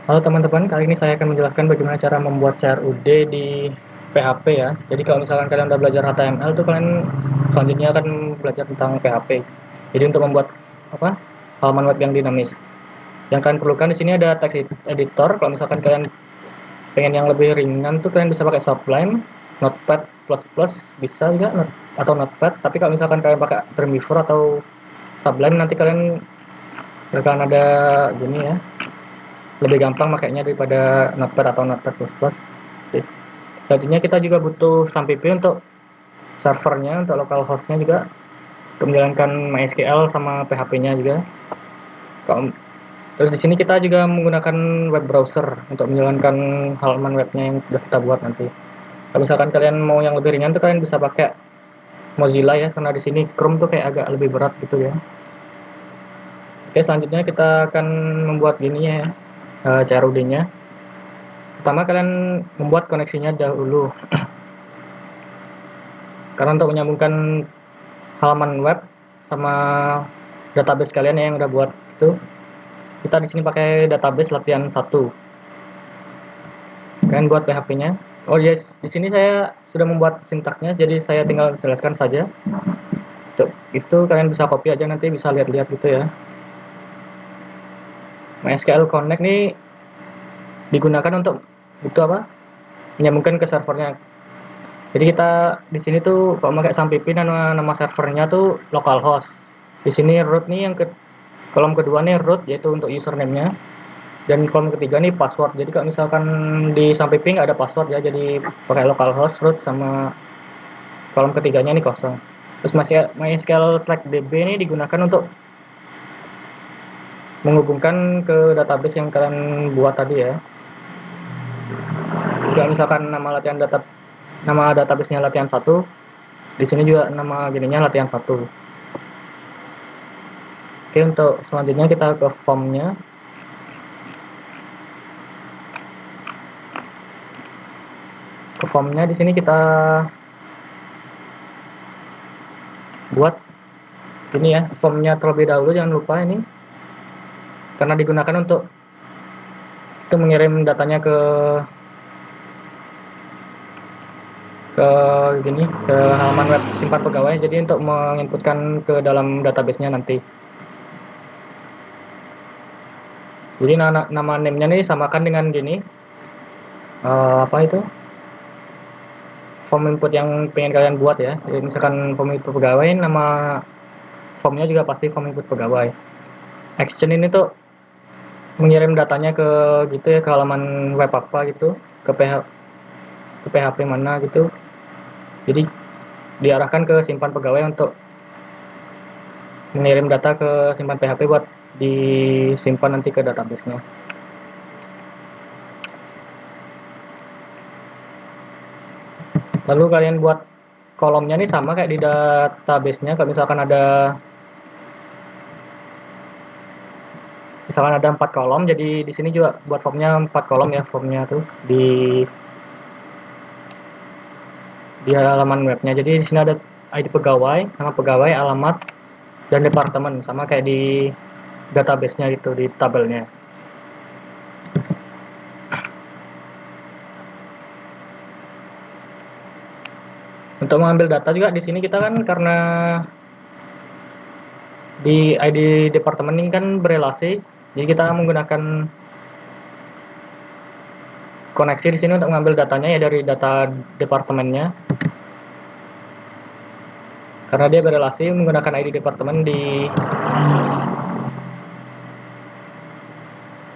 Halo teman-teman, kali ini saya akan menjelaskan bagaimana cara membuat CRUD di PHP ya. Jadi kalau misalkan kalian udah belajar HTML tuh kalian selanjutnya akan belajar tentang PHP. Jadi untuk membuat halaman web yang dinamis. Yang kalian perlukan di sini ada text editor. Kalau misalkan kalian pengen yang lebih ringan tuh kalian bisa pakai Sublime, Notepad++ bisa juga atau Notepad. Tapi kalau misalkan kalian pakai Dreamweaver atau Sublime nanti kalian bakalan ada gini ya, lebih gampang makainya daripada Notepad atau Notepad++. Selanjutnya kita juga butuh SAMPP untuk servernya, untuk local hostnya juga, untuk menjalankan MySQL sama PHP-nya juga. Terus di sini kita juga menggunakan web browser untuk menjalankan halaman webnya yang sudah kita buat nanti. Kalau misalkan kalian mau yang lebih ringan tuh kalian bisa pakai Mozilla ya, karena di sini Chrome tuh kayak agak lebih berat gitu ya. Oke, selanjutnya kita akan membuat gini ya, CRUD-nya. Pertama kalian membuat koneksinya dahulu. Karena untuk menyambungkan halaman web sama database kalian yang udah buat itu, kita di sini pakai database latihan 1. Kalian buat PHP-nya. Oh yes, di sini saya sudah membuat sintaksnya, jadi saya tinggal jelaskan saja. Untuk itu kalian bisa copy aja, nanti bisa lihat-lihat gitu ya. MySQL Connect ini digunakan untuk itu apa? Menyambungkan ke servernya. Jadi kita di sini tuh kalau pakai SAMPP nama servernya tuh localhost. Di sini root nih yang kolom kedua nih root yaitu untuk username-nya. Dan kolom ketiga nih password. Jadi kalau misalkan di SAMPP nggak ada password ya, jadi pakai localhost root sama kolom ketiganya nih kosong. Terus MySQL/DB ini digunakan untuk menghubungkan ke database yang kalian buat tadi ya. Kalau misalkan nama database-nya latihan 1, di sini juga nama gininya latihan 1. Oke, untuk selanjutnya kita ke form-nya. Ke form-nya di sini kita buat ini ya, form-nya terlebih dahulu, jangan lupa ini. Karena digunakan untuk itu mengirim datanya ke halaman web simpan pegawai, jadi untuk menginputkan ke dalam database-nya nanti. Jadi nama name-nya nih samakan dengan gini, apa itu, form input yang pengen kalian buat ya. Jadi misalkan form input pegawai, nama formnya juga pasti form input pegawai. Action ini tuh mengirim datanya ke gitu ya, ke halaman web apa gitu, ke PHP mana gitu. Jadi diarahkan ke simpan pegawai untuk mengirim data ke simpan PHP buat disimpan nanti ke database-nya. Lalu kalian buat kolomnya nih sama kayak di database-nya. Kalau misalkan ada 4 kolom, jadi di sini juga buat formnya 4 kolom ya, formnya tuh di halaman webnya. Jadi di sini ada ID pegawai, nama pegawai, alamat, dan departemen, sama kayak di database-nya gitu, di tabelnya. Untuk mengambil data juga di sini kita kan karena di ID departemen ini kan berelasi, jadi kita menggunakan koneksi di sini untuk mengambil datanya ya dari data departemennya. Karena dia berelasi menggunakan ID departemen di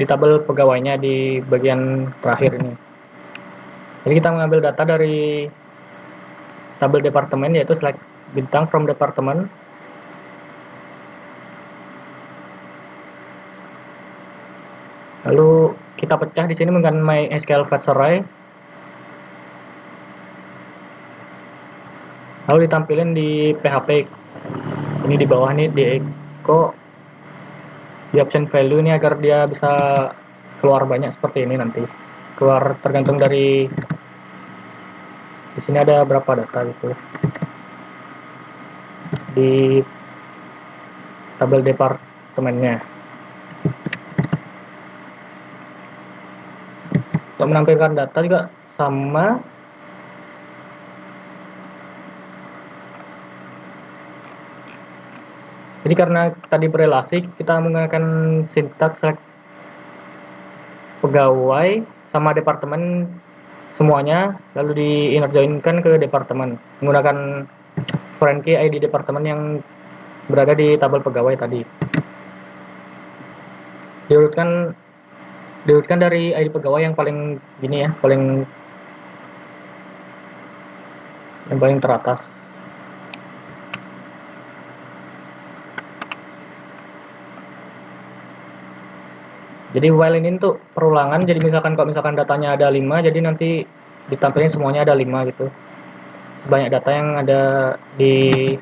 tabel pegawainya di bagian terakhir ini. Jadi kita mengambil data dari tabel departemen yaitu select bintang from department. Lalu kita pecah di sini menggunakan MySQL fetch array. Lalu ditampilkan di PHP. Ini di bawah nih di echo di option value ini agar dia bisa keluar banyak seperti ini nanti. Keluar tergantung dari di sini ada berapa data gitu. Di tabel departemennya. Untuk menampilkan data juga sama. Jadi karena tadi berelasi, kita menggunakan sintaks select pegawai sama departemen semuanya, lalu di inner join-kan ke departemen menggunakan foreign key ID departemen yang berada di tabel pegawai tadi. Diurutkan dari ID pegawai yang paling gini ya, yang paling teratas. Jadi while ini untuk perulangan, jadi misalkan kalau misalkan datanya ada 5, jadi nanti ditampilin semuanya ada 5 gitu. Sebanyak data yang ada di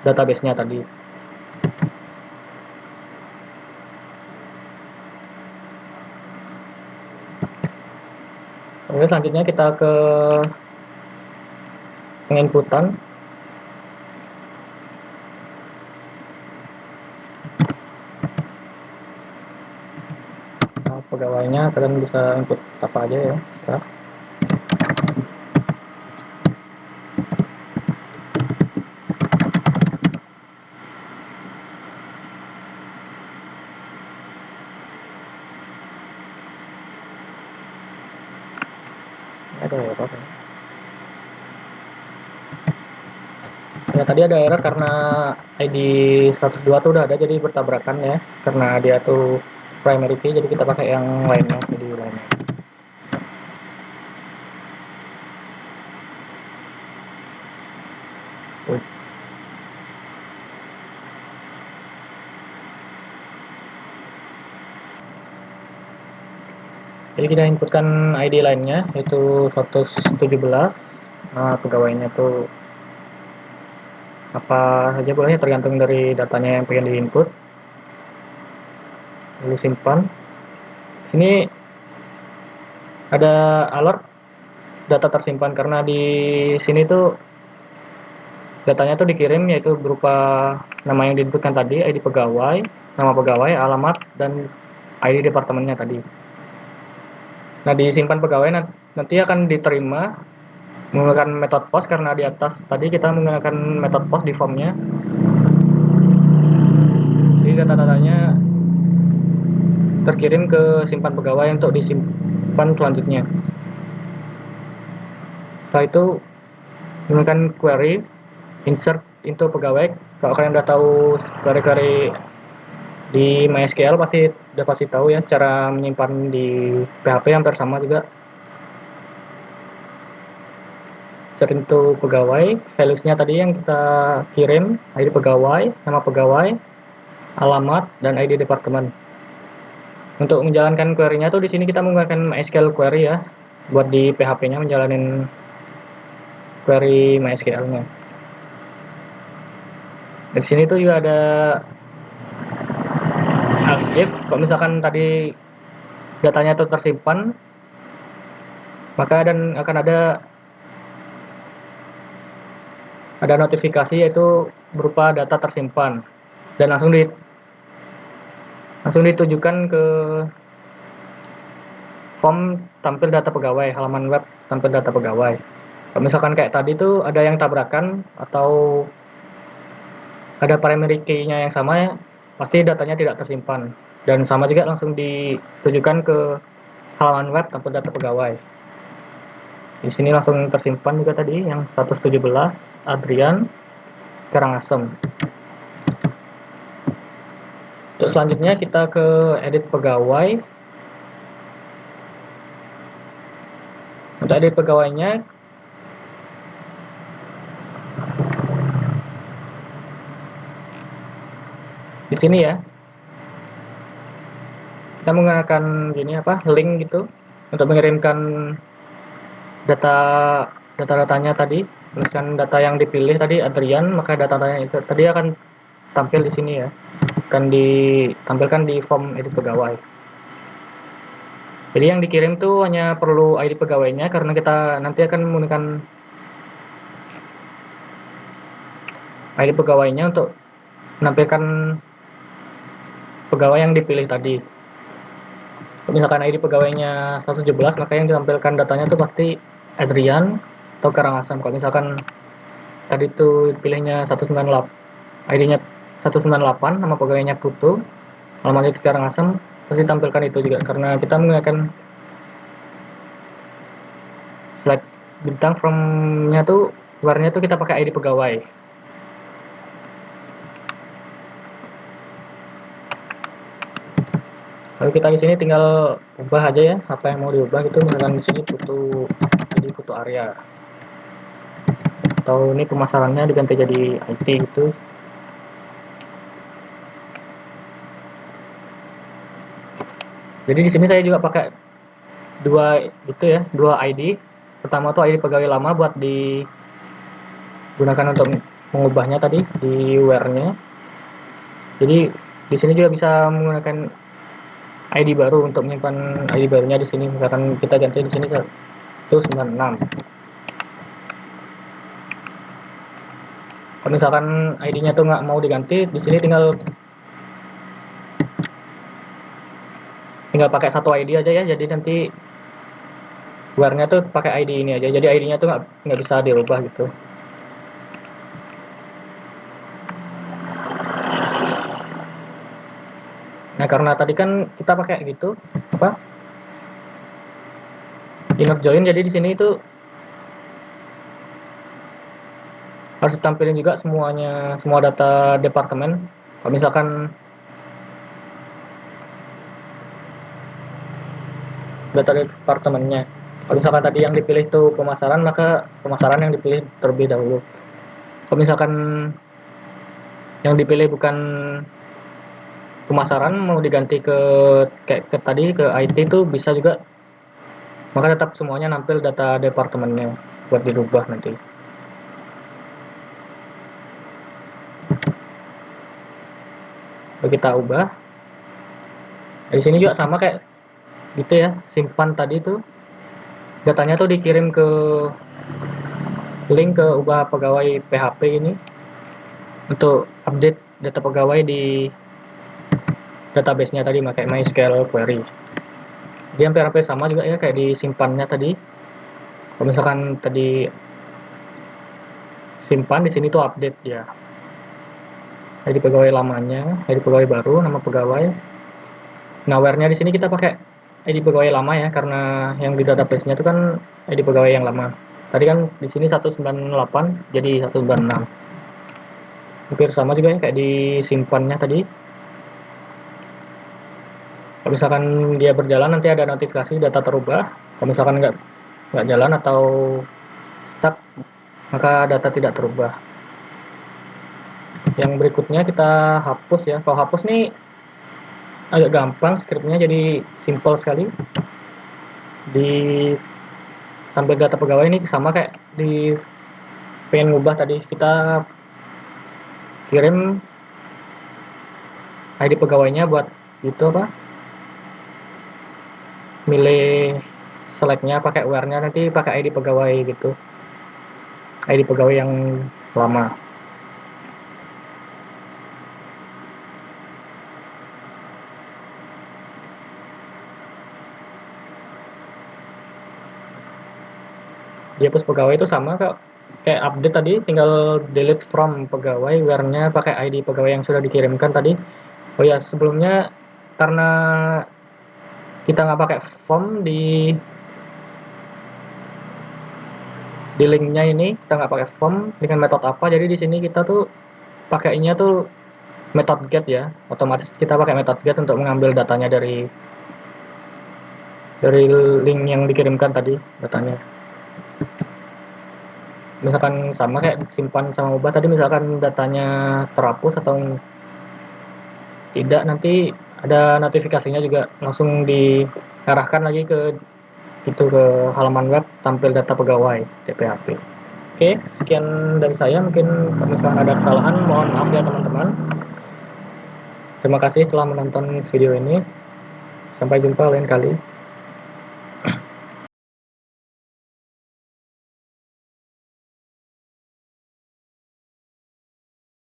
database-nya tadi. Oke, selanjutnya kita ke penginputan. Nah, pegawainya kalian bisa input apa aja ya, terserah. Ada error ya. Ya tadi ada error karena ID 102 tuh udah ada, jadi bertabrakan ya, karena dia tuh primary key, jadi kita pakai yang lainnya, jadi lainnya. Jadi kita inputkan ID lainnya, yaitu 117. Nah, pegawainya tuh apa saja boleh, tergantung dari datanya yang pengen di input. Lalu simpan. Sini ada alert data tersimpan, karena di sini tuh datanya tuh dikirim yaitu berupa nama yang diinputkan tadi, ID pegawai, nama pegawai, alamat, dan ID departemennya tadi. Nah, disimpan pegawai nanti akan diterima menggunakan metode post, karena di atas tadi kita menggunakan metode post di formnya. Jadi data-datanya terkirim ke simpan pegawai untuk disimpan selanjutnya. Setelah itu menggunakan query insert into pegawai. Kalau kalian udah tahu query-query di MySQL pasti tahu ya, cara menyimpan di PHP hampir sama juga. Insert into pegawai, values-nya tadi yang kita kirim, ID pegawai, nama pegawai, alamat, dan ID departemen. Untuk menjalankan query-nya tuh di sini kita menggunakan MySQL query ya, buat di PHP-nya menjalanin query MySQL-nya. Di sini tuh juga ada else if, kalau misalkan tadi datanya itu tersimpan, maka akan ada notifikasi yaitu berupa data tersimpan, dan langsung ditujukan ke form tampil data pegawai, halaman web tampil data pegawai. Kalau misalkan kayak tadi tuh ada yang tabrakan atau ada primary key-nya yang sama ya, pasti datanya tidak tersimpan, dan sama juga langsung ditujukan ke halaman web tampil data pegawai. Di sini langsung tersimpan juga tadi yang 117 Adrian Karangasem. Untuk selanjutnya kita ke edit pegawai. Untuk edit pegawainya di sini ya, kita menggunakan link gitu untuk mengirimkan data-datanya tadi. Tuliskan data yang dipilih tadi Adrian, maka data-datanya itu tadi akan tampil di sini ya, akan ditampilkan di form edit pegawai. Jadi yang dikirim tuh hanya perlu ID pegawainya, karena kita nanti akan menggunakan ID pegawainya untuk menampilkan pegawai yang dipilih tadi. Misalkan ID pegawainya 117, maka yang ditampilkan datanya tuh pasti Adrian atau Karangasem. Kalau misalkan tadi tuh pilihnya 198, ID-nya 198, nama pegawainya Putu, alamatnya di Karangasem, pasti tampilkan itu juga karena kita menggunakan select bintang from-nya tuh luarnya tuh kita pakai ID pegawai. Lalu kita di sini tinggal ubah aja ya apa yang mau diubah gitu, misalkan di sini Putu jadi Putu area, atau ini pemasarannya diganti jadi IT gitu. Jadi di sini saya juga pakai dua gitu ya, dua ID. Pertama tuh ID pegawai lama buat digunakan untuk mengubahnya tadi di where-nya. Jadi di sini juga bisa menggunakan ID baru untuk menyimpan ID barunya di sini. Misalkan kita ganti di sini 196. Kalau misalkan ID-nya tuh nggak mau diganti, di sini tinggal pakai satu ID aja ya. Jadi nanti where-nya tuh pakai ID ini aja. Jadi ID-nya tuh nggak bisa dirubah gitu. Nah, karena tadi kan kita pakai gitu apa? Inner join, jadi di sini itu harus ditampilin juga semuanya, semua data departemen. Kalau misalkan data departemennya, kalau misalkan tadi yang dipilih itu pemasaran, maka pemasaran yang dipilih terlebih dahulu. Kalau misalkan yang dipilih bukan pemasaran, mau diganti ke kayak tadi ke IT itu bisa juga, maka tetap semuanya nampil data departemennya buat dirubah nanti. Lalu kita ubah. Di sini juga sama kayak gitu ya, simpan tadi tuh datanya tuh dikirim ke link ke ubah pegawai PHP ini untuk update data pegawai di database-nya tadi pakai MySQL query. Dia hampir sama juga ya kayak disimpannya tadi. Kalau misalkan tadi simpan, di sini tuh update dia. ID pegawai lamanya, ID pegawai baru, nama pegawai. Nah, where-nya di sini kita pakai ID pegawai lama ya, karena yang di database-nya itu kan ID pegawai yang lama. Tadi kan di sini 198 jadi 196. Hampir sama juga ya kayak disimpannya tadi. Kalau misalkan dia berjalan nanti ada notifikasi data terubah. Kalau misalkan nggak jalan atau stuck, maka data tidak terubah. Yang berikutnya kita hapus ya. Kalau hapus nih agak gampang, scriptnya jadi simple sekali. Di tampil data pegawai ini sama kayak di pengen ngubah tadi, kita kirim ID pegawainya buat itu apa, milih selectnya pakai where-nya, nanti pakai ID pegawai gitu, ID pegawai yang lama. Dihapus pegawai itu sama kayak update tadi, tinggal delete from pegawai, where-nya pakai ID pegawai yang sudah dikirimkan tadi. Oh ya, sebelumnya karena kita nggak pakai form di linknya ini, kita nggak pakai form dengan metode apa, jadi di sini kita tuh pakainya tuh metode get ya, otomatis kita pakai metode get untuk mengambil datanya dari link yang dikirimkan tadi datanya. Misalkan sama kayak simpan sama ubah tadi, misalkan datanya terhapus atau tidak, nanti ada notifikasinya juga langsung diarahkan lagi ke ke halaman web tampil data pegawai TPHP. Oke, sekian dari saya. Mungkin kalau misalkan ada kesalahan, mohon maaf ya teman-teman. Terima kasih telah menonton video ini. Sampai jumpa lain kali.